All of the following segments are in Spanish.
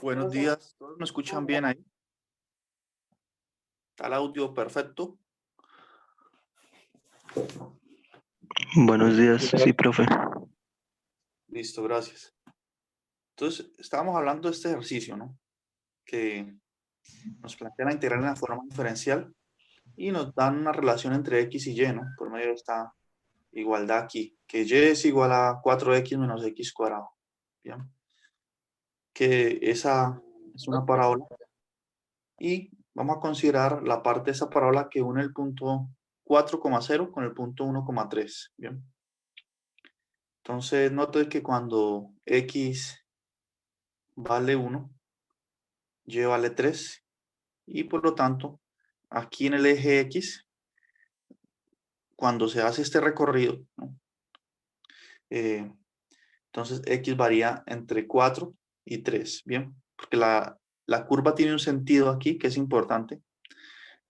Buenos días, ¿todos me escuchan bien ahí? ¿Está el audio perfecto? Buenos días, sí, profe. Listo, gracias. Entonces, estábamos hablando de este ejercicio, ¿no? Que nos plantea la integral en la forma diferencial y nos dan una relación entre x y y, ¿no? Por medio de esta igualdad aquí, que y es igual a 4x menos x cuadrado. Bien. Que esa es una parábola y vamos a considerar la parte de esa parábola que une el punto 4,0 con el punto 1,3. Bien. Entonces, note que cuando x vale 1, y vale 3, y por lo tanto, aquí en el eje X, cuando se hace este recorrido, ¿no? Entonces X varía entre 4 y 3, ¿bien? Porque la curva tiene un sentido aquí que es importante.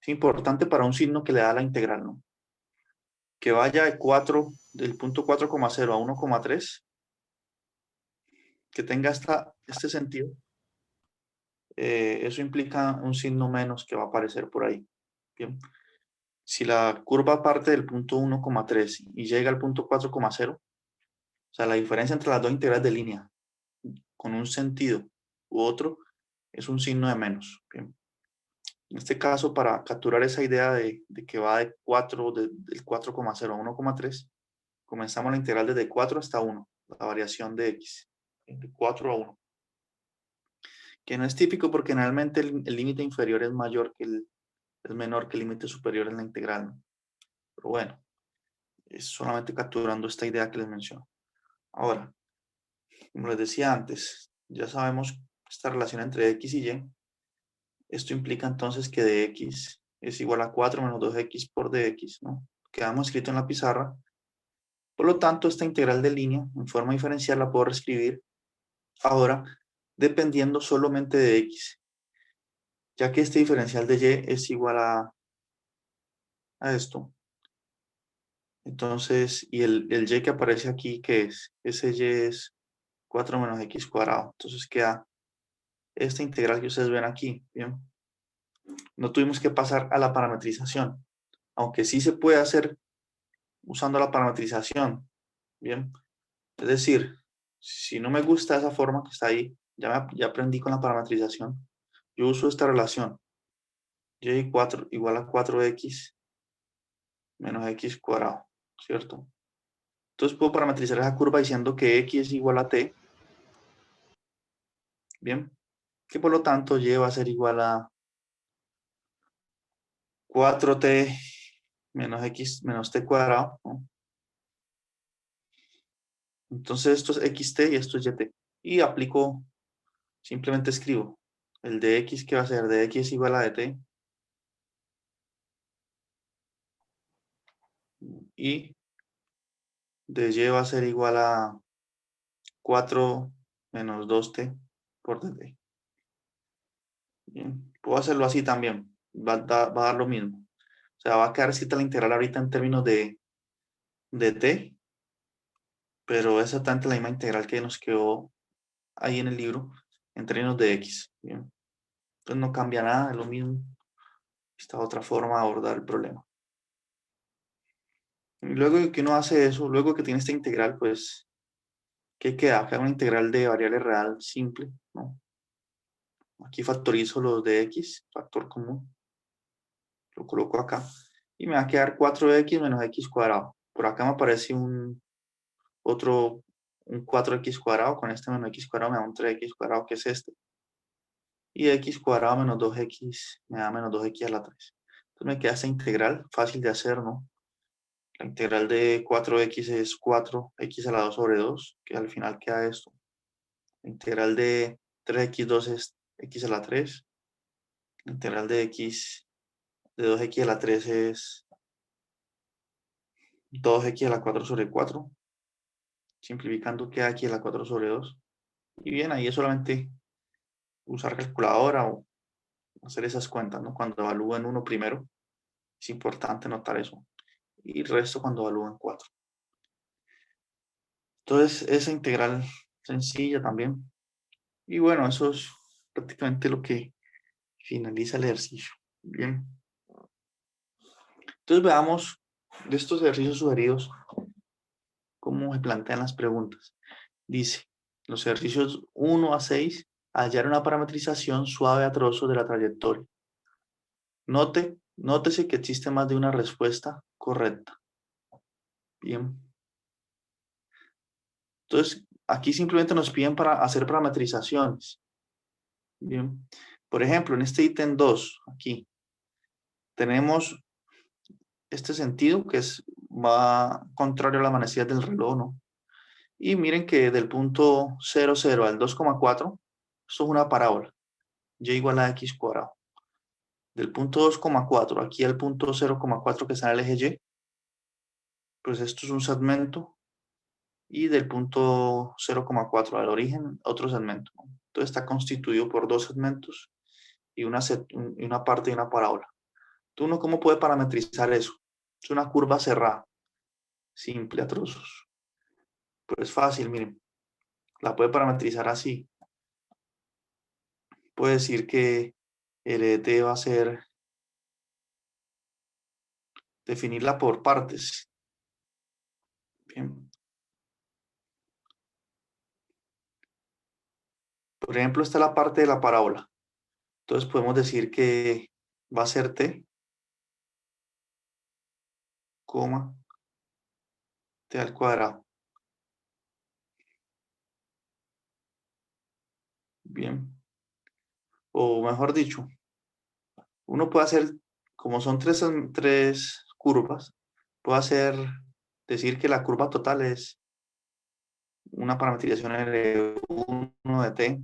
Es importante para un signo que le da la integral, ¿no? Que vaya de 4, del punto 4,0 a 1,3, que tenga este sentido, eso implica un signo menos que va a aparecer por ahí, ¿bien? Si la curva parte del punto 1,3 y llega al punto 4,0, o sea, la diferencia entre las dos integrales de línea con un sentido u otro es un signo de menos. Bien. En este caso, para capturar esa idea de que va de 4, del 4,0 a 1,3, comenzamos la integral desde 4 hasta 1, la variación de x, de 4 a 1. Que no es típico porque generalmente el límite inferior es menor que el límite superior en la integral, ¿no? Pero bueno, es solamente capturando esta idea que les menciono. Ahora, como les decía antes, ya sabemos esta relación entre x y y. Esto implica entonces que dx es igual a 4 menos 2x por dx, ¿no? Quedamos escrito en la pizarra. Por lo tanto, esta integral de línea en forma diferencial la puedo reescribir ahora dependiendo solamente de x, ya que este diferencial de y es igual a esto. Entonces, y el y que aparece aquí, ¿qué es? Ese y es 4 menos x cuadrado. Entonces queda esta integral que ustedes ven aquí, ¿bien? No tuvimos que pasar a la parametrización, aunque sí se puede hacer usando la parametrización, ¿bien? Es decir, si no me gusta esa forma que está ahí, ya aprendí con la parametrización, yo uso esta relación, y4 igual a 4x menos x cuadrado, ¿cierto? Entonces puedo parametrizar esa curva diciendo que x es igual a t, ¿bien? Que por lo tanto y va a ser igual a 4t menos x menos t cuadrado, ¿no? Entonces esto es xt y esto es yt. Y aplico, simplemente escribo el de x que va a ser de x igual a de t. Y de y va a ser igual a 4 menos 2t por dt. Bien, puedo hacerlo así también. Va a dar lo mismo. O sea, va a quedar escrita la integral ahorita en términos de t, pero es exactamente la misma integral que nos quedó ahí en el libro en términos de x. Bien. Entonces no cambia nada, es lo mismo. Esta otra forma de abordar el problema. Y luego de que uno hace eso, luego que tiene esta integral, pues, ¿qué queda? Queda una integral de variable real simple, ¿no? Aquí factorizo los de x, factor común. Lo coloco acá. Y me va a quedar 4x menos x cuadrado. Por acá me aparece un 4x cuadrado. Con este menos x cuadrado me da un 3x cuadrado, que es este. Y x cuadrado menos 2x me da menos 2x a la 3. Entonces me queda esta integral, fácil de hacer, ¿no? La integral de 4x es 4x a la 2 sobre 2, que al final queda esto. La integral de 3x2 es x a la 3. La integral de 2x a la 3 es 2x a la 4 sobre 4. Simplificando queda aquí a la 4 sobre 2. Y bien, ahí es solamente usar calculadora o hacer esas cuentas, ¿no? Cuando evalúen uno primero, es importante notar eso. Y el resto cuando evalúen 4. Entonces, esa integral sencilla también. Y bueno, eso es prácticamente lo que finaliza el ejercicio. Bien. Entonces veamos de estos ejercicios sugeridos cómo se plantean las preguntas. Dice, los ejercicios 1 a 6, hallar una parametrización suave a trozos de la trayectoria. Nótese que existe más de una respuesta correcta. Bien. Entonces, aquí simplemente nos piden para hacer parametrizaciones. Bien. Por ejemplo, en este ítem 2, aquí, tenemos este sentido que va contrario a la manecilla del reloj, ¿no? Y miren que del punto 0,0 al 2,4, esto es una parábola. Y igual a x cuadrado. Del punto 2,4 aquí al punto 0,4 que está en el eje Y, pues esto es un segmento. Y del punto 0,4 al origen, otro segmento. Entonces está constituido por dos segmentos y una parte de una parábola. Entonces, ¿uno cómo puede parametrizar eso? Es una curva cerrada, simple a trozos. Pues fácil, miren. La puede parametrizar así. Puede decir que el ET va a ser definirla por partes. Bien. Por ejemplo, esta es la parte de la parábola. Entonces podemos decir que va a ser t, coma, t al cuadrado. Bien. O mejor dicho, uno puede hacer, como son tres curvas, puede decir que la curva total es una parametrización de 1 de t,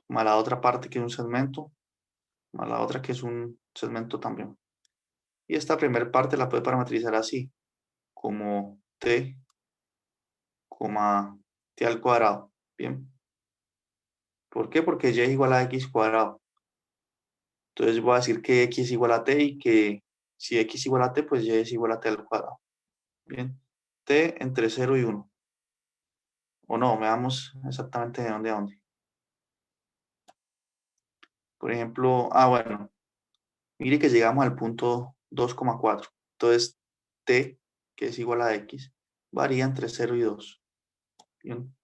más la otra parte que es un segmento, más la otra que es un segmento también. Y esta primera parte la puede parametrizar así, como t, t al cuadrado. Bien. ¿Por qué? Porque y es igual a x cuadrado. Entonces voy a decir que x es igual a t y que si x es igual a t, pues y es igual a t al cuadrado. Bien. T entre 0 y 1. O no, veamos exactamente de dónde a dónde. Por ejemplo, bueno, mire que llegamos al punto 2,4. Entonces, t, que es igual a x, varía entre 0 y 2. Bien.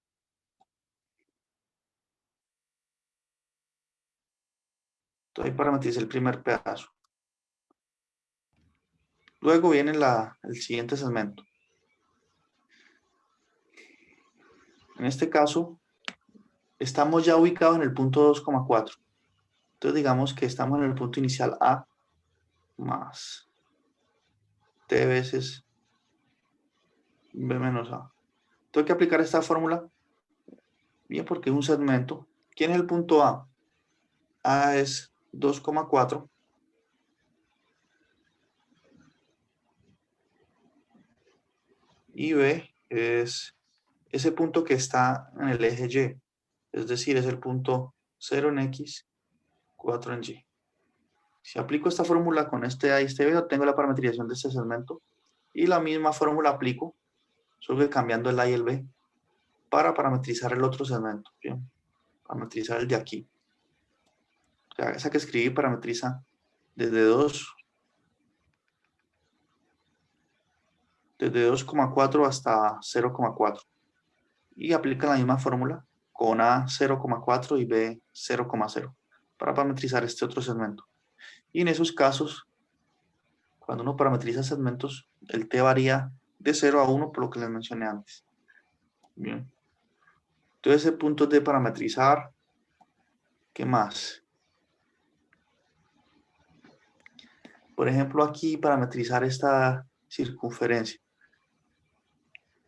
Entonces, ahí parametriza el primer pedazo. Luego viene el siguiente segmento. En este caso, estamos ya ubicados en el punto 2,4. Entonces, digamos que estamos en el punto inicial A más t veces b menos a. Tengo que aplicar esta fórmula, bien, porque es un segmento. ¿Quién es el punto A? A es 2,4 y B es ese punto que está en el eje Y, es decir, es el punto 0 en X, 4 en Y. Si aplico esta fórmula con este A y este B, obtengo la parametrización de este segmento y la misma fórmula aplico, solo que cambiando el A y el B, para parametrizar el otro segmento, ¿bien? Parametrizar el de aquí. O sea, esa que escribí parametriza desde 2,4 hasta 0,4 y aplica la misma fórmula con A 0,4 y B 0,0 para parametrizar este otro segmento. Y en esos casos, cuando uno parametriza segmentos, el t varía de 0 a 1 por lo que les mencioné antes. Bien. Entonces ese punto es de parametrizar. ¿Qué más? Por ejemplo, aquí parametrizar esta circunferencia.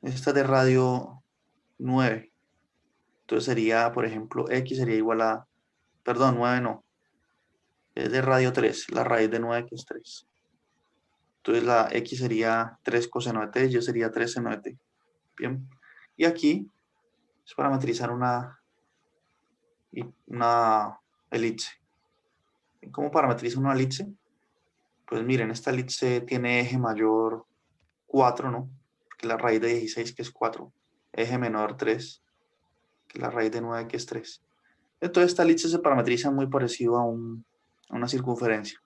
Esta de radio 9. Entonces sería, por ejemplo, x sería igual a, perdón, 9 no, es de radio 3, la raíz de 9 que es 3. Entonces la x sería 3 coseno de t, y y sería 3 seno de t. Bien. Y aquí es parametrizar una elipse. ¿Cómo parametriza una elipse? Pues miren, esta elipse tiene eje mayor 4, ¿no? Que es la raíz de 16, que es 4. Eje menor 3, que es la raíz de 9, que es 3. Entonces esta elipse se parametriza muy parecido a una circunferencia.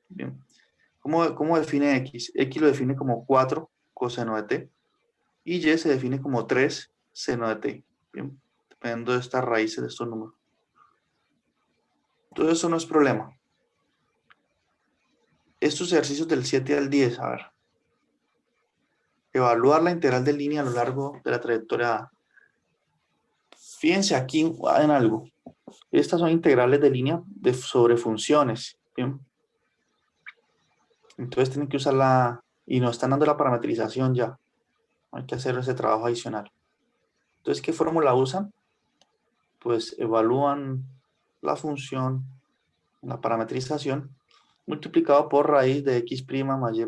Bien. ¿Cómo define X? X lo define como 4 coseno de t y Y se define como 3 seno de t. Bien. Dependiendo de estas raíces de estos números. Entonces eso no es problema. Estos ejercicios del 7 al 10, a ver. Evaluar la integral de línea a lo largo de la trayectoria A. Fíjense aquí en algo. Estas son integrales de línea sobre funciones. ¿Bien? Entonces tienen que usarla y nos están dando la parametrización ya. Hay que hacer ese trabajo adicional. Entonces, ¿qué fórmula usan? Pues evalúan la función, la parametrización, multiplicado por raíz de x' más y',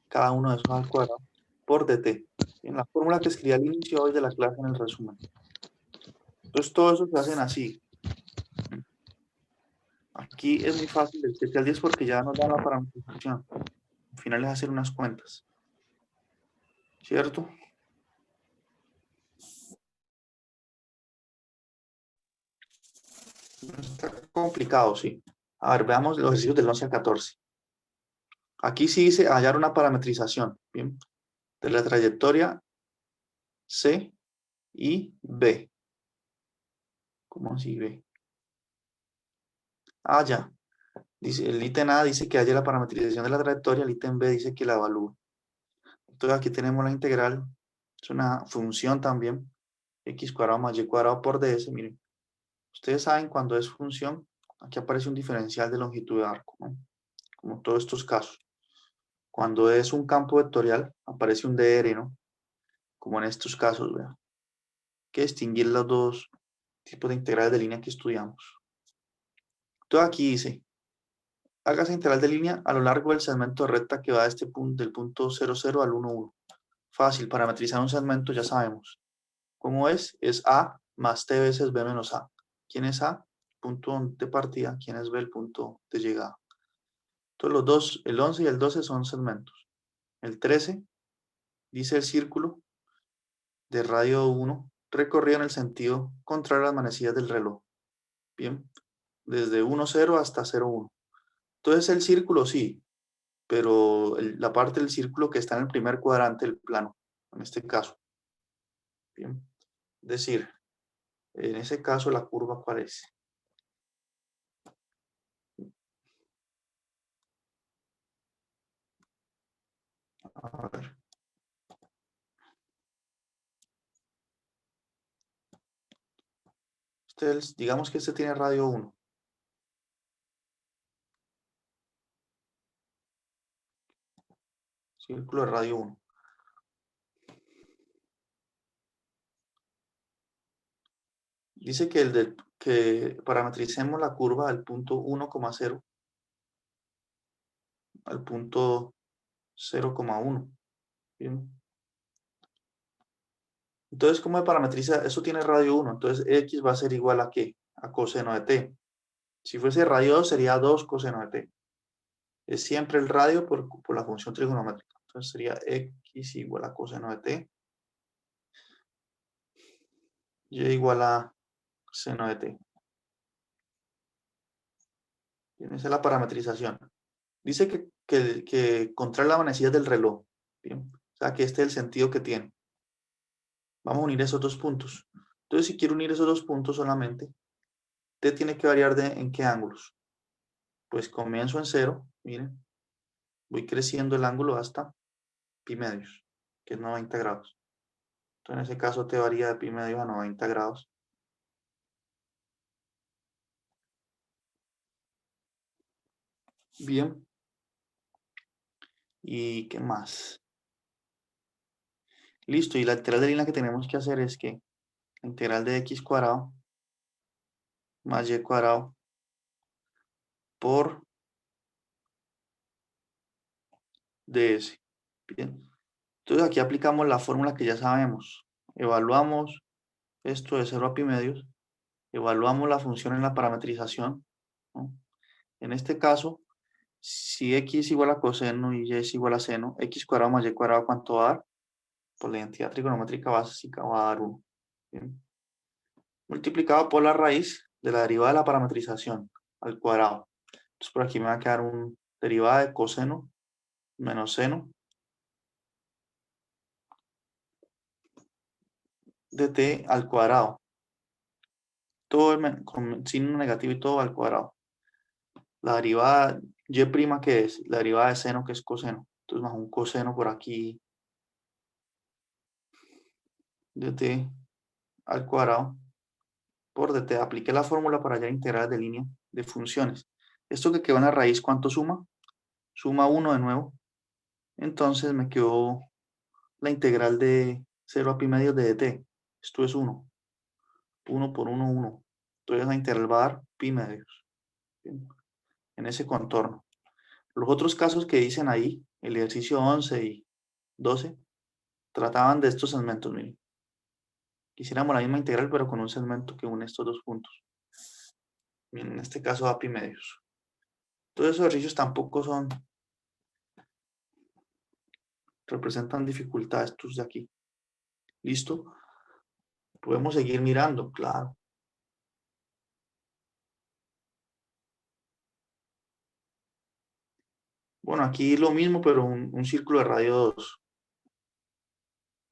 cada uno de esos al cuadrado, por dt. En la fórmula que escribí al inicio hoy de la clase en el resumen. Entonces, todo eso se hacen así. Aquí es muy fácil del 7 al 10 porque ya nos da la parametrización. Al final es hacer unas cuentas. ¿Cierto? Está complicado, sí. A ver, veamos los ejercicios del 11 al 14. Aquí sí dice hallar una parametrización, ¿bien? De la trayectoria C y B. ¿Cómo así B? Ah, ya. Dice, el ítem A dice que haya la parametrización de la trayectoria, el ítem B dice que la evalúe. Entonces aquí tenemos la integral, es una función también, x cuadrado más y cuadrado por ds, miren. Ustedes saben cuando es función, aquí aparece un diferencial de longitud de arco, ¿no? Como todos estos casos. Cuando es un campo vectorial, aparece un dr, ¿no? Como en estos casos, vean. Hay que distinguir los dos tipos de integrales de línea que estudiamos. Entonces aquí dice, haga esa integral de línea a lo largo del segmento de recta que va de este punto, del punto 0,0 al 1,1. Fácil, parametrizar un segmento ya sabemos. ¿Cómo es? Es A más T veces B menos A. ¿Quién es A? Punto de partida. ¿Quién es B? El punto de llegada. Entonces los dos, el 11 y el 12 son segmentos. El 13 dice el círculo de radio 1 recorrido en el sentido contrario a las manecillas del reloj. Bien, desde 1,0 hasta 0,1. Entonces el círculo sí, pero la parte del círculo que está en el primer cuadrante del plano, en este caso. Bien, es decir, en ese caso la curva ¿cuál es? A ver. Ustedes, digamos que este tiene radio 1. Círculo de radio 1. Dice que parametricemos la curva del punto 1,0 al punto 0,1. Bien. Entonces, ¿cómo se parametriza? Eso tiene radio 1. Entonces, x va a ser igual a ¿qué? A coseno de t. Si fuese radio 2, sería 2 coseno de t. Es siempre el radio por la función trigonométrica. Entonces, sería x igual a coseno de t. Y igual a seno de t. Bien, esa es la parametrización. Dice que contrae las manecillas del reloj. Bien. O sea, que este es el sentido que tiene. Vamos a unir esos dos puntos. Entonces, si quiero unir esos dos puntos solamente, t tiene que variar en qué ángulos. Pues comienzo en 0, miren. Voy creciendo el ángulo hasta pi medios, que es 90 grados. Entonces, en ese caso, t varía de pi medios a 90 grados. Bien. ¿Y qué más? Listo. Y la integral de línea que tenemos que hacer es que la integral de x cuadrado más y cuadrado por ds. Bien. Entonces aquí aplicamos la fórmula que ya sabemos. Evaluamos esto de 0 a pi medios. Evaluamos la función en la parametrización, ¿no? En este caso, si x es igual a coseno y y es igual a seno, x cuadrado más y cuadrado, ¿cuánto va a dar? Por la identidad trigonométrica básica va a dar 1. Bien. Multiplicado por la raíz de la derivada de la parametrización al cuadrado. Entonces por aquí me va a quedar un derivada de coseno menos seno de t al cuadrado. Todo con signo negativo y todo al cuadrado. La derivada y', ¿qué es? La derivada de seno, que es coseno. Entonces más un coseno por aquí de t al cuadrado por dt. Apliqué la fórmula para hallar integrales de línea de funciones. Esto que quedó en la raíz, ¿cuánto suma? Suma 1 de nuevo. Entonces me quedó la integral de 0 a pi medios de dt. Esto es 1. 1 por 1, 1. Entonces la integral va a dar pi medios. Bien. En ese contorno. Los otros casos que dicen ahí, el ejercicio 11 y 12, trataban de estos segmentos. Miren. Quisiéramos la misma integral, pero con un segmento que une estos dos puntos. Miren, en este caso da pi medios. Todos esos ejercicios tampoco representan dificultades estos de aquí. ¿Listo? Podemos seguir mirando, claro. Bueno, aquí lo mismo, pero un círculo de radio 2.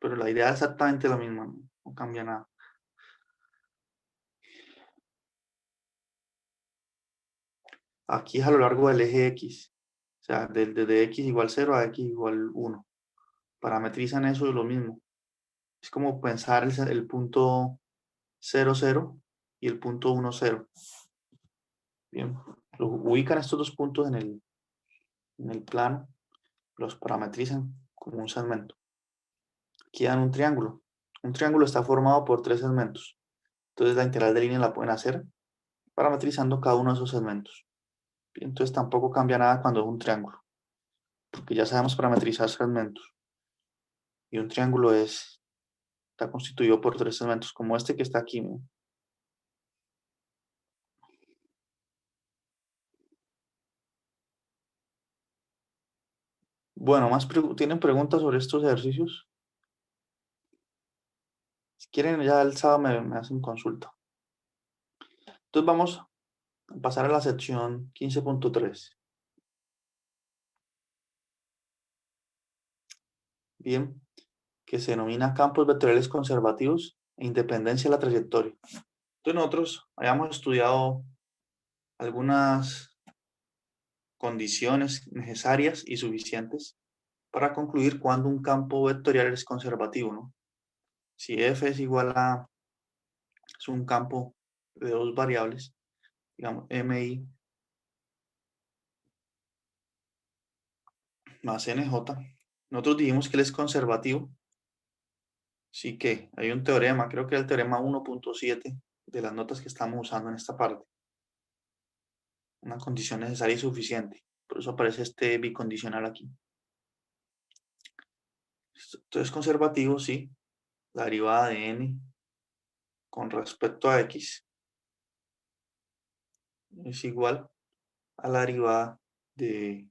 Pero la idea es exactamente la misma, no cambia nada. Aquí es a lo largo del eje X. O sea, desde X igual 0 a X igual 1. Parametrizan eso y lo mismo. Es como pensar el punto 0, 0 y el punto 1, 0. Bien. Ubican estos dos puntos en el plano. Los parametrizan como un segmento. Aquí dan un triángulo. Un triángulo está formado por 3 segmentos. Entonces la integral de línea la pueden hacer parametrizando cada uno de esos segmentos. Entonces tampoco cambia nada cuando es un triángulo, porque ya sabemos parametrizar segmentos. Y un triángulo está constituido por 3 segmentos, como este que está aquí, ¿no? Bueno, ¿tienen preguntas sobre estos ejercicios? Si quieren, ya el sábado me hacen consulta. Entonces vamos a pasar a la sección 15.3. Bien, que se denomina campos vectoriales conservativos e independencia de la trayectoria. Entonces nosotros hayamos estudiado algunas condiciones necesarias y suficientes para concluir cuando un campo vectorial es conservativo, ¿no? Si f es igual a, es un campo de dos variables, digamos mi más nj, nosotros dijimos que él es conservativo, sí que hay un teorema, creo que es el teorema 1.7 de las notas que estamos usando en esta parte, una condición necesaria y suficiente, por eso aparece este bicondicional aquí. Entonces conservativo, sí, la derivada de n con respecto a x es igual a la derivada de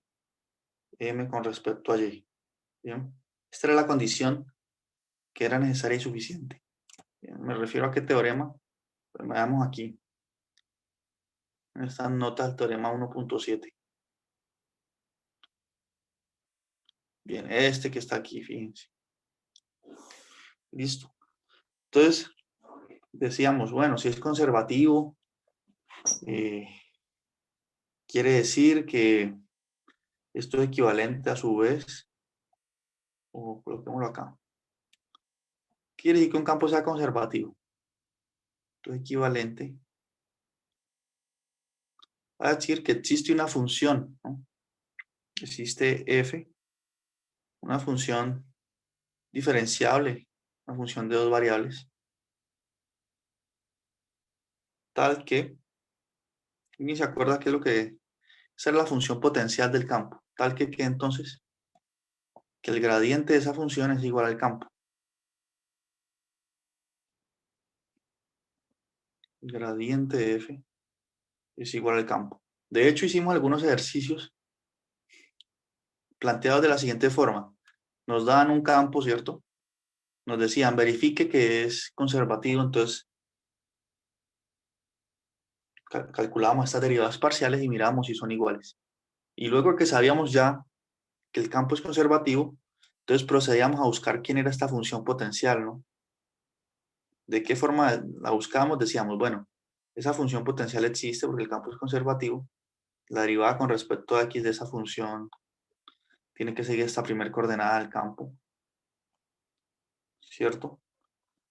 m con respecto a y. ¿Bien? Esta era la condición que era necesaria y suficiente. ¿Bien? Me refiero a qué teorema. Pues veamos aquí. En estas notas del teorema 1.7. Bien, este que está aquí, fíjense. Listo. Entonces, decíamos, bueno, si es conservativo, quiere decir que esto es equivalente a su vez, o coloquémoslo acá, quiere decir que un campo sea conservativo. Esto es equivalente a decir que existe una función, ¿no? Existe f, una función diferenciable, una función de dos variables, tal que, ¿quién se acuerda qué es lo que esa es la función potencial del campo? Tal que entonces, que el gradiente de esa función es igual al campo. El gradiente de f es igual al campo. De hecho, hicimos algunos ejercicios planteados de la siguiente forma. Nos daban un campo, ¿cierto? Nos decían, verifique que es conservativo, entonces calculábamos estas derivadas parciales y mirábamos si son iguales. Y luego que sabíamos ya que el campo es conservativo, entonces procedíamos a buscar quién era esta función potencial, ¿no? ¿De qué forma la buscábamos? Decíamos, bueno, esa función potencial existe porque el campo es conservativo. La derivada con respecto a x de esa función tiene que seguir esta primera coordenada del campo, ¿cierto?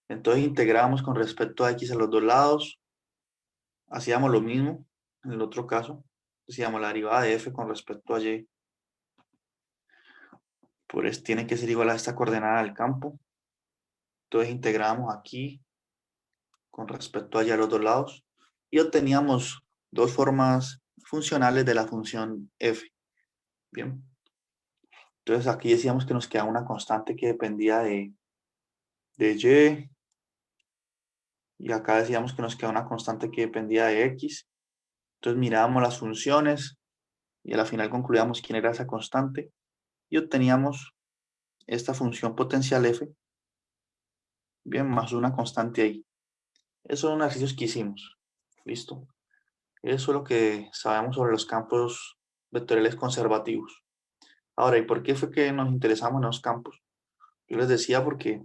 Entonces integrábamos con respecto a x a los dos lados. Hacíamos lo mismo en el otro caso. Decíamos la derivada de f con respecto a y, pues tiene que ser igual a esta coordenada del campo. Entonces integrábamos aquí con respecto a y a los dos lados y obteníamos dos formas funcionales de la función f. Bien. Entonces aquí decíamos que nos queda una constante que dependía de y, y acá decíamos que nos queda una constante que dependía de x. Entonces mirábamos las funciones y a la final concluíamos quién era esa constante y obteníamos esta función potencial f, bien, más una constante ahí. Esos son los ejercicios que hicimos. Listo. Eso es lo que sabemos sobre los campos vectoriales conservativos. Ahora, ¿y por qué fue que nos interesamos en los campos? Yo les decía porque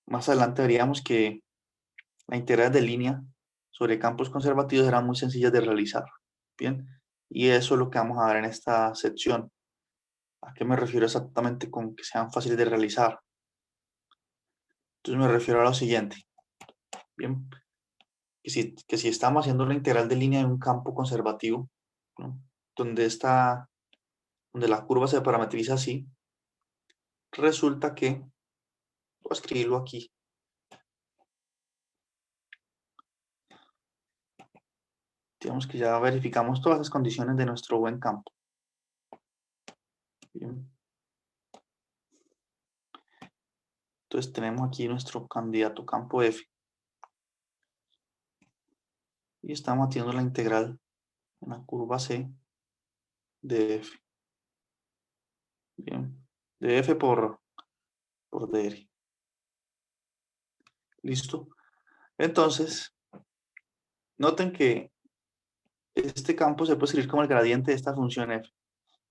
más adelante veríamos que la integral de línea sobre campos conservativos eran muy sencillas de realizar. Bien, y eso es lo que vamos a ver en esta sección. ¿A qué me refiero exactamente con que sean fáciles de realizar? Entonces me refiero a lo siguiente. Bien, que si estamos haciendo la integral de línea de un campo conservativo, ¿no? donde la curva se parametriza así, resulta que, voy a escribirlo aquí, digamos que ya verificamos todas las condiciones de nuestro buen campo. Bien. Entonces tenemos aquí nuestro candidato campo F. Y estamos haciendo la integral en la curva C de F. Bien. De F por dr. Listo. Entonces, noten que este campo se puede escribir como el gradiente de esta función F.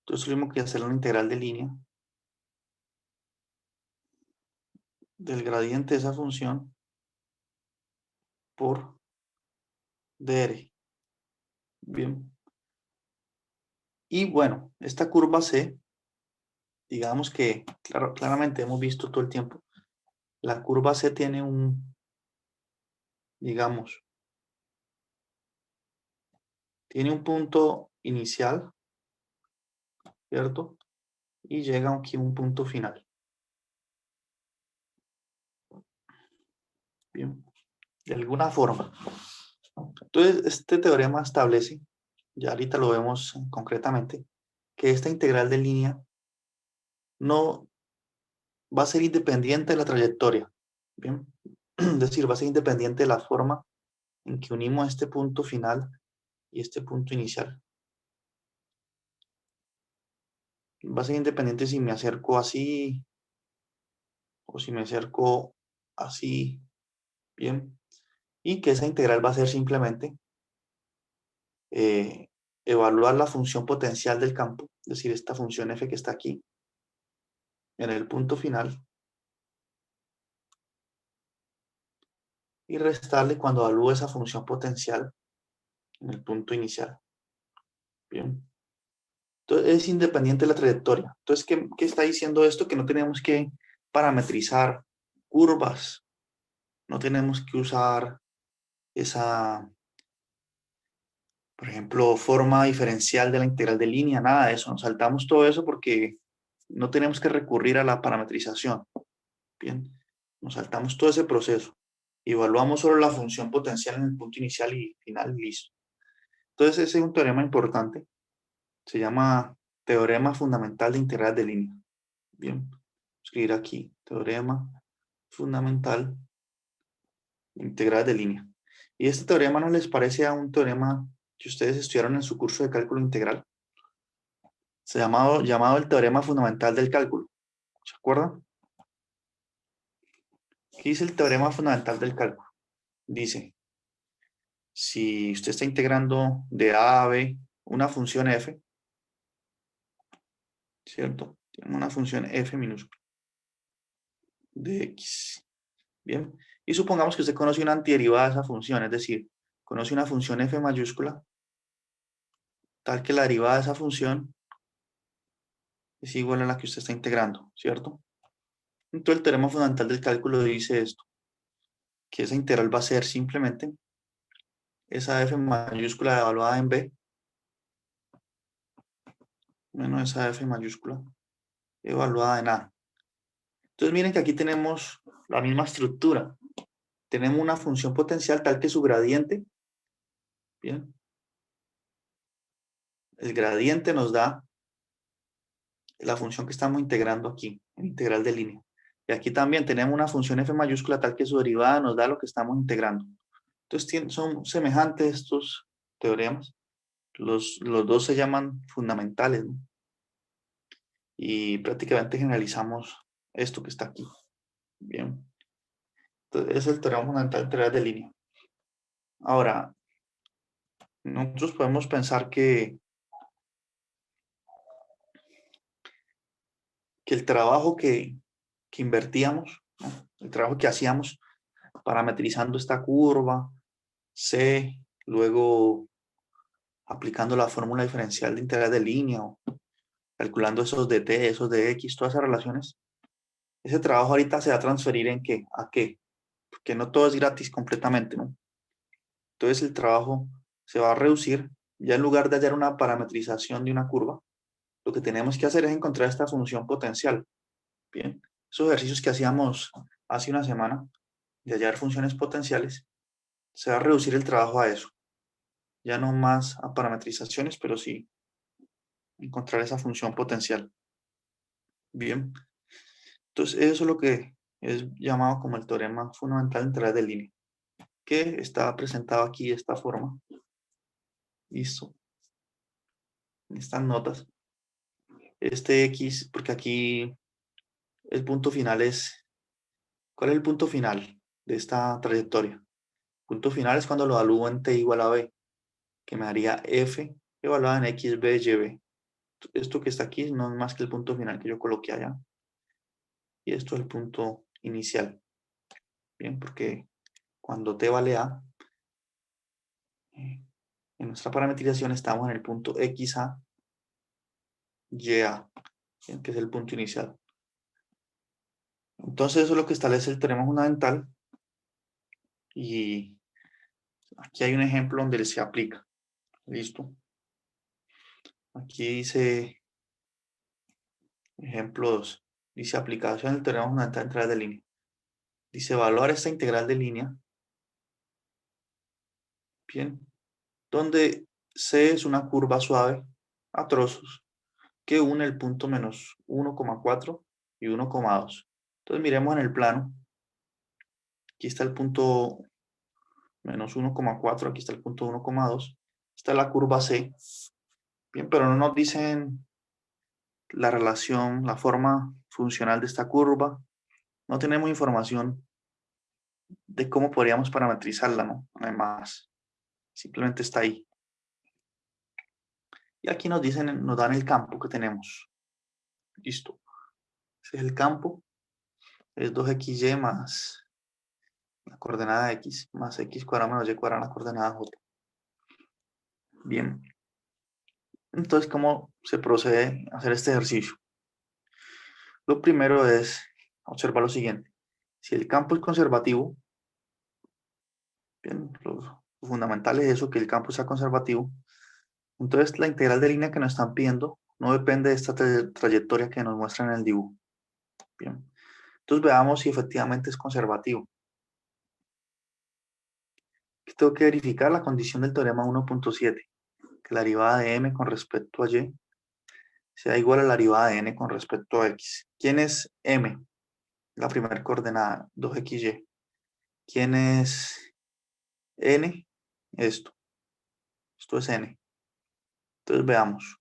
Entonces tuvimos que hacer una integral de línea del gradiente de esa función por dr. Bien. Y bueno, esta curva C, digamos que claramente hemos visto todo el tiempo, la curva C tiene digamos, tiene un punto inicial, ¿cierto? Y llega aquí a un punto final. Bien, de alguna forma. Entonces, este teorema establece, ya ahorita lo vemos concretamente, que esta integral de línea no va a ser independiente de la trayectoria. Bien, es decir, va a ser independiente de la forma en que unimos este punto final y este punto inicial. Va a ser independiente si me acerco así o si me acerco así. Bien, y que esa integral va a ser simplemente evaluar la función potencial del campo, es decir, esta función f que está aquí, en el punto final, y restarle cuando evalúe esa función potencial en el punto inicial. Bien. Entonces es independiente de la trayectoria. Entonces, ¿qué está diciendo esto? Que no tenemos que parametrizar curvas, no tenemos que usar esa, por ejemplo, forma diferencial de la integral de línea, nada de eso. Nos saltamos todo eso porque no tenemos que recurrir a la parametrización. Bien, nos saltamos todo ese proceso. Evaluamos solo la función potencial en el punto inicial y final y listo. Entonces ese es un teorema importante. Se llama teorema fundamental de integral de línea. Bien, escribir aquí, teorema fundamental de integral de línea. ¿Y este teorema no les parece a un teorema que ustedes estudiaron en su curso de cálculo integral? Se llamado el teorema fundamental del cálculo. ¿Se acuerdan? ¿Qué dice el teorema fundamental del cálculo? Dice si usted está integrando de A a B una función f, ¿cierto? Tiene una función f minúscula de x. Bien. Y supongamos que usted conoce una antiderivada de esa función, es decir, conoce una función f mayúscula, tal que la derivada de esa función es igual a la que usted está integrando, ¿cierto? Entonces el teorema fundamental del cálculo dice esto, que esa integral va a ser simplemente esa f mayúscula evaluada en b, menos esa f mayúscula evaluada en a. Entonces miren que aquí tenemos la misma estructura. Tenemos una función potencial tal que su gradiente, bien, el gradiente nos da la función que estamos integrando aquí, el integral de línea. Y aquí también tenemos una función f mayúscula tal que su derivada nos da lo que estamos integrando. Entonces son semejantes estos teoremas. Los dos se llaman fundamentales, ¿no? Y prácticamente generalizamos esto que está aquí. Bien. Entonces, es el teorema fundamental de teorías de línea. Ahora, nosotros podemos pensar que el trabajo que invertíamos, ¿no? El trabajo que hacíamos parametrizando esta curva, C, luego aplicando la fórmula diferencial de integral de línea, o calculando esos de t, esos de x, todas esas relaciones, ese trabajo ahorita se va a transferir ¿en qué? ¿A qué? Porque no todo es gratis completamente, ¿no? Entonces el trabajo se va a reducir, ya en lugar de hallar una parametrización de una curva, lo que tenemos que hacer es encontrar esta función potencial. Bien, esos ejercicios que hacíamos hace una semana, de hallar funciones potenciales, se va a reducir el trabajo a eso. Ya no más a parametrizaciones, pero sí encontrar esa función potencial. Bien, entonces eso es lo que es llamado como el teorema fundamental de integral de línea, que está presentado aquí de esta forma. Listo. En estas notas. Este X, porque aquí el punto final es, ¿cuál es el punto final de esta trayectoria? El punto final es cuando lo evalúo en t igual a b, que me daría f evaluada en x, b, y, b. Esto que está aquí no es más que el punto final que yo coloqué allá. Y esto es el punto inicial. Bien, porque cuando t vale a, en nuestra parametrización estamos en el punto xa, ya, que es el punto inicial. Entonces eso es lo que establece el teorema fundamental y aquí hay un ejemplo donde se aplica. Listo. Aquí dice ejemplo 2. Dice aplicación del teorema fundamental de integral de línea. Dice evaluar esta integral de línea. Bien. Donde C es una curva suave a trozos que une el punto menos 1,4 y 1,2. Entonces miremos en el plano. Aquí está el punto menos 1,4, aquí está el punto 1,2. Está la curva C. Bien, pero no nos dicen la relación, la forma funcional de esta curva. No tenemos información de cómo podríamos parametrizarla, ¿no? Además, simplemente está ahí. Y aquí nos dicen, nos dan el campo que tenemos. Listo. Ese es el campo. Es 2xy más la coordenada x más x cuadrado menos y cuadrado la coordenada j. Bien. Entonces, ¿cómo se procede a hacer este ejercicio? Lo primero es observar lo siguiente. Si el campo es conservativo, bien, lo fundamental es eso, que el campo sea conservativo. Entonces, la integral de línea que nos están pidiendo no depende de esta trayectoria que nos muestran en el dibujo. Bien. Entonces, veamos si efectivamente es conservativo. Tengo que verificar la condición del teorema 1.7, que la derivada de m con respecto a y sea igual a la derivada de n con respecto a x. ¿Quién es m? La primera coordenada, 2xy. ¿Quién es n? Esto. Esto es n. Entonces veamos.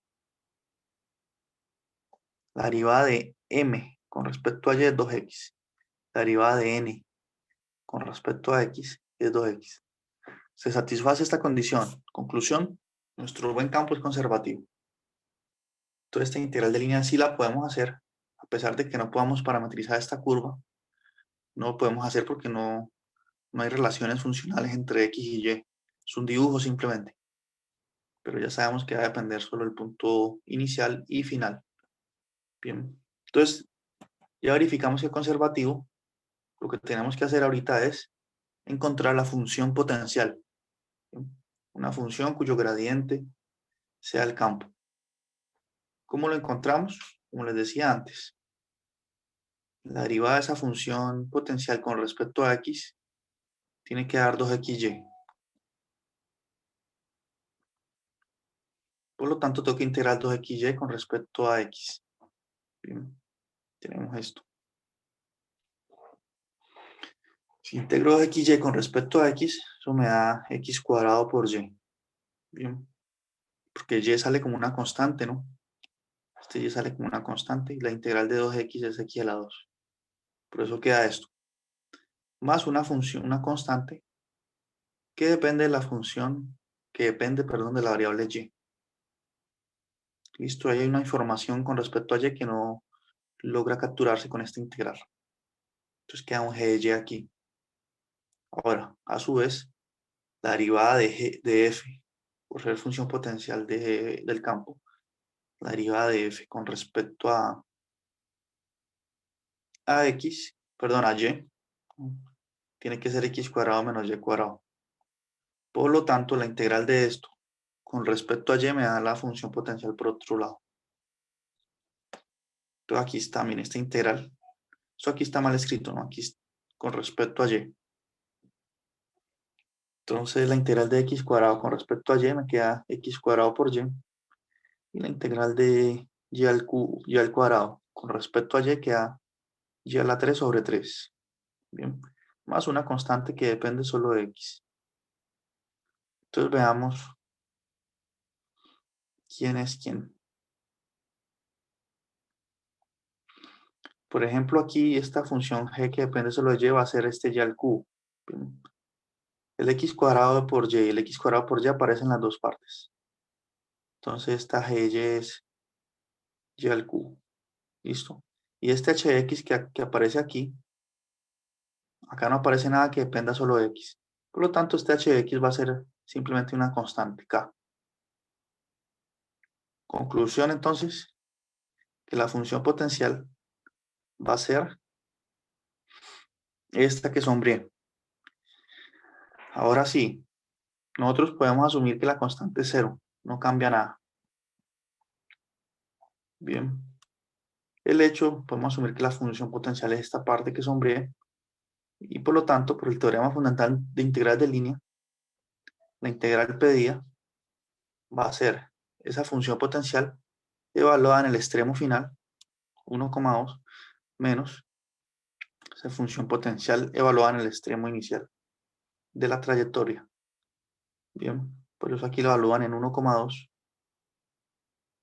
La derivada de m con respecto a y es 2x. La derivada de n con respecto a x es 2x. Se satisface esta condición. Conclusión, nuestro buen campo es conservativo. Entonces esta integral de línea sí la podemos hacer, a pesar de que no podamos parametrizar esta curva. No lo podemos hacer porque no hay relaciones funcionales entre X y Y. Es un dibujo simplemente. Pero ya sabemos que va a depender solo del punto inicial y final. Bien. Entonces, ya verificamos que es conservativo. Lo que tenemos que hacer ahorita es encontrar la función potencial. ¿Bien? Una función cuyo gradiente sea el campo. ¿Cómo lo encontramos? Como les decía antes, la derivada de esa función potencial con respecto a X tiene que dar 2xy. Por lo tanto, tengo que integrar 2xy con respecto a X. Bien, tenemos esto. Si integro 2xy con respecto a X, eso me da x cuadrado por y. Bien, porque y sale como una constante, ¿no? Este y sale como una constante y la integral de 2x es x a la 2. Por eso queda esto. Más una función, una constante, que depende de la función, que depende, perdón, de la variable y. Listo, ahí hay una información con respecto a y que no logra capturarse con esta integral. Entonces queda un g de y aquí. Ahora, a su vez, la derivada de f, por ser función potencial del campo, la derivada de f con respecto a x, perdón, a y, tiene que ser x cuadrado menos y cuadrado. Por lo tanto, la integral de esto con respecto a y me da la función potencial por otro lado. Entonces aquí está, miren, esta integral. Eso aquí está mal escrito, ¿no? Aquí con respecto a y. Entonces la integral de x cuadrado con respecto a y me queda x cuadrado por y. Y la integral de y al cuadrado con respecto a y queda y a la 3 sobre 3. Bien. Más una constante que depende solo de x. Entonces veamos quién es quién. Por ejemplo, aquí esta función g que depende solo de y va a ser este y al cubo. Bien. El x cuadrado por y y el x cuadrado por y aparecen en las dos partes. Entonces esta gy es y al cubo. ¿Listo? Y este hx que aparece aquí, acá no aparece nada que dependa solo de x. Por lo tanto, este hx va a ser simplemente una constante k. Conclusión, entonces, que la función potencial va a ser esta que sombríe. Ahora sí, nosotros podemos asumir que la constante es cero, no cambia nada. Bien. El hecho, podemos asumir que la función potencial es esta parte que sombríe, y por lo tanto, por el teorema fundamental de integrales de línea, la integral pedida va a ser esa función potencial evaluada en el extremo final, 1,2, menos esa función potencial evaluada en el extremo inicial de la trayectoria. Bien, por eso aquí lo evalúan en 1,2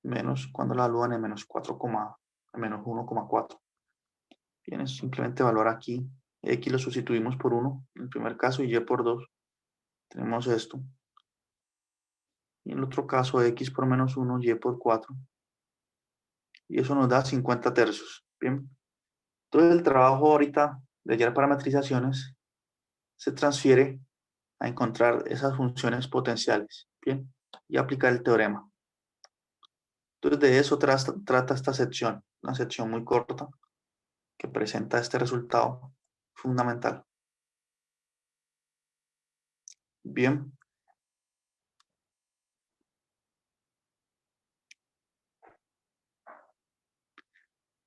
menos cuando la evalúan en menos 4, menos 1,4. Bien, es simplemente evaluar aquí. X lo sustituimos por 1 en el primer caso y Y por 2. Tenemos esto. Y en el otro caso, X por menos 1, Y por 4. Y eso nos da 50 tercios. Bien. Entonces el trabajo ahorita de hallar parametrizaciones se transfiere a encontrar esas funciones potenciales. Bien. Y aplicar el teorema. Entonces de eso trata esta sección. Una sección muy corta que presenta este resultado fundamental. Bien.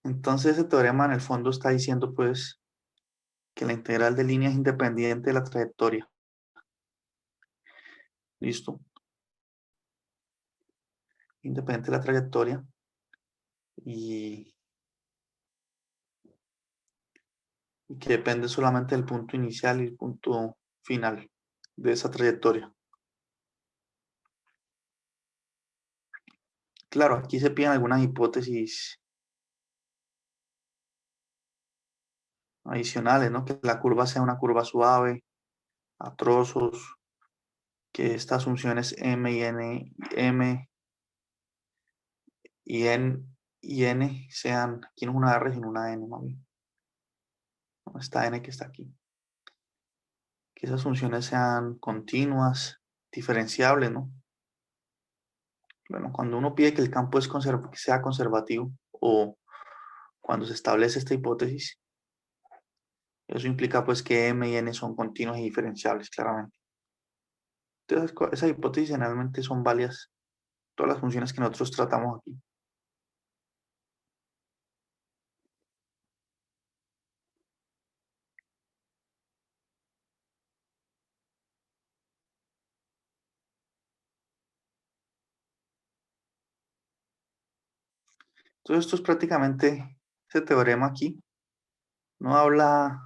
Entonces ese teorema en el fondo está diciendo pues que la integral de línea es independiente de la trayectoria. ¿Listo? Independiente de la trayectoria y que depende solamente del punto inicial y el punto final de esa trayectoria. Claro, aquí se piden algunas hipótesis adicionales, ¿no? Que la curva sea una curva suave, a trozos, que estas funciones m y n, y n sean, aquí no es una r, sino una n, mami. No, esta n que está aquí. Que esas funciones sean continuas, diferenciables, ¿no? Bueno, cuando uno pide que el campo que sea conservativo o cuando se establece esta hipótesis, eso implica pues que m y n son continuas y diferenciables, claramente. Entonces, esas hipótesis generalmente son válidas todas las funciones que nosotros tratamos aquí. Entonces, esto es prácticamente ese teorema aquí. No habla,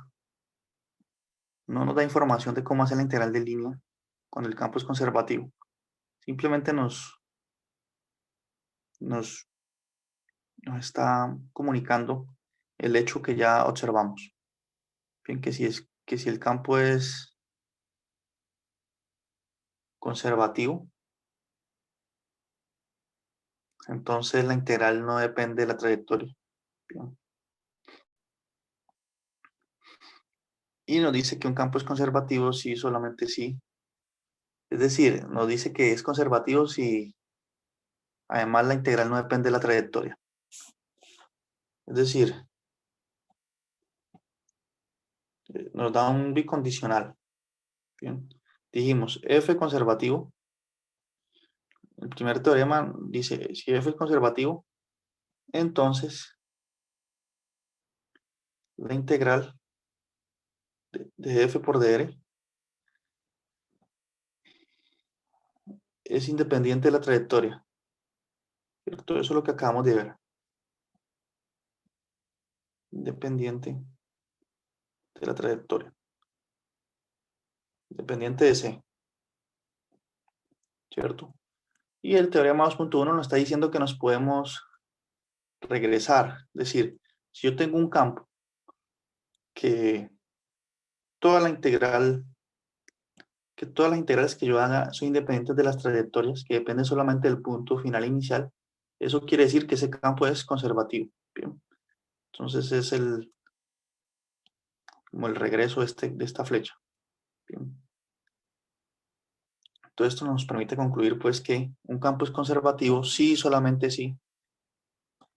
no nos da información de cómo hacer la integral de línea cuando el campo es conservativo. Simplemente nos está comunicando el hecho que ya observamos. Bien, que si el campo es conservativo, entonces la integral no depende de la trayectoria. Bien. Y nos dice que un campo es conservativo si solamente si. Es decir, nos dice que es conservativo si además la integral no depende de la trayectoria. Es decir, nos da un bicondicional. Bien. Dijimos f conservativo. El primer teorema dice, si f es conservativo, entonces la integral de f por dr es independiente de la trayectoria. ¿Cierto? Eso es lo que acabamos de ver. Independiente de la trayectoria. Independiente de c. ¿Cierto? Y el teorema 2.1 nos está diciendo que nos podemos regresar. Es decir, si yo tengo un campo que toda la integral, que todas las integrales que yo haga son independientes de las trayectorias, que dependen solamente del punto final inicial, eso quiere decir que ese campo es conservativo. Bien. Entonces es como el regreso de esta flecha. Bien. Todo esto nos permite concluir pues que un campo es conservativo si solamente si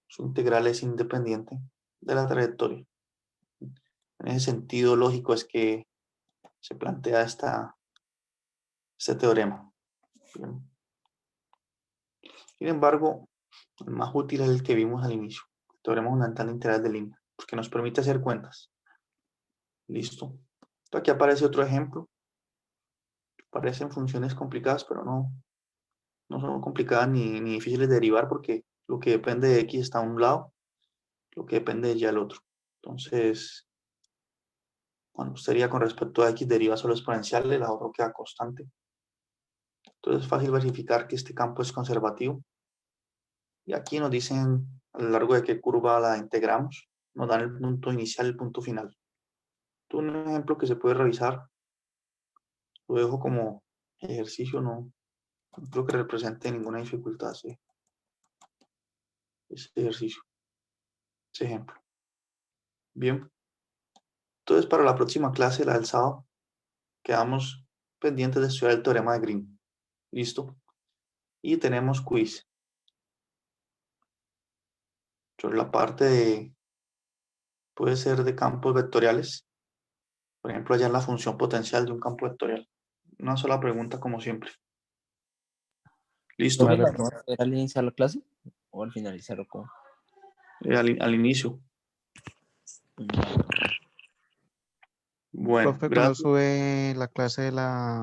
su integral es independiente de la trayectoria. En ese sentido lógico es que se plantea este teorema. Bien. Sin embargo, el más útil es el que vimos al inicio, el teorema fundamental integral de línea, porque nos permite hacer cuentas. Listo. Entonces, aquí aparece otro ejemplo. Parecen funciones complicadas, pero no son complicadas ni difíciles de derivar porque lo que depende de x está a un lado, lo que depende de y al otro. Entonces, cuando sería con respecto a x deriva solo exponencial, el otro queda constante. Entonces es fácil verificar que este campo es conservativo. Y aquí nos dicen a lo largo de qué curva la integramos. Nos dan el punto inicial y el punto final. Un ejemplo que se puede revisar, lo dejo como ejercicio, no creo que represente ninguna dificultad ese ejercicio, ese ejemplo. Bien, entonces para la próxima clase, la del sábado, quedamos pendientes de estudiar el teorema de Green. ¿Listo? Y tenemos quiz. Sobre la parte puede ser de campos vectoriales. Por ejemplo, allá en la función potencial de un campo vectorial. Una sola pregunta como siempre. ¿Listo? ¿La vamos a ver al iniciar la clase o al finalizar o cómo? Al inicio. Bueno, Profe, cuando gracias. sube la clase de la